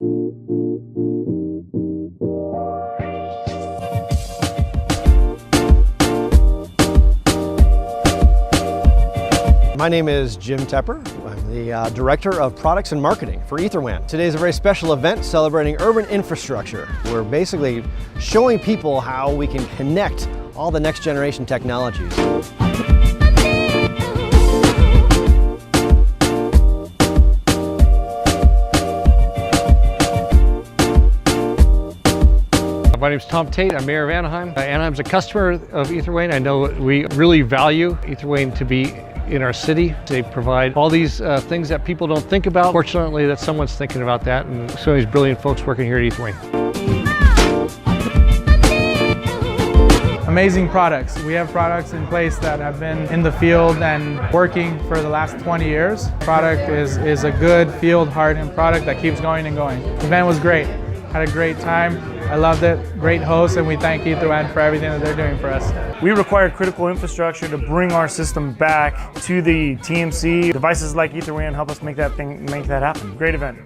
My name is Jim Tepper. I'm the Director of Products and Marketing for EtherWAN. Today is a very special event celebrating urban infrastructure. We're basically showing people how we can connect all the next generation technologies. My name is Tom Tate. I'm Mayor of Anaheim. Anaheim's a customer of EtherWAN. I know we really value EtherWAN to be in our city. They provide all these things that people don't think about. Fortunately, that someone's thinking about that, and so these brilliant folks working here at EtherWAN. Amazing products. We have products in place that have been in the field and working for the last 20 years. Product is a good field hardened product that keeps going and going. The event was great. Had a great time. I loved it. Great host, and we thank EtherWAN for everything that they're doing for us. We require critical infrastructure to bring our system back to the TMC. Devices like EtherWAN help us make that happen. Great event.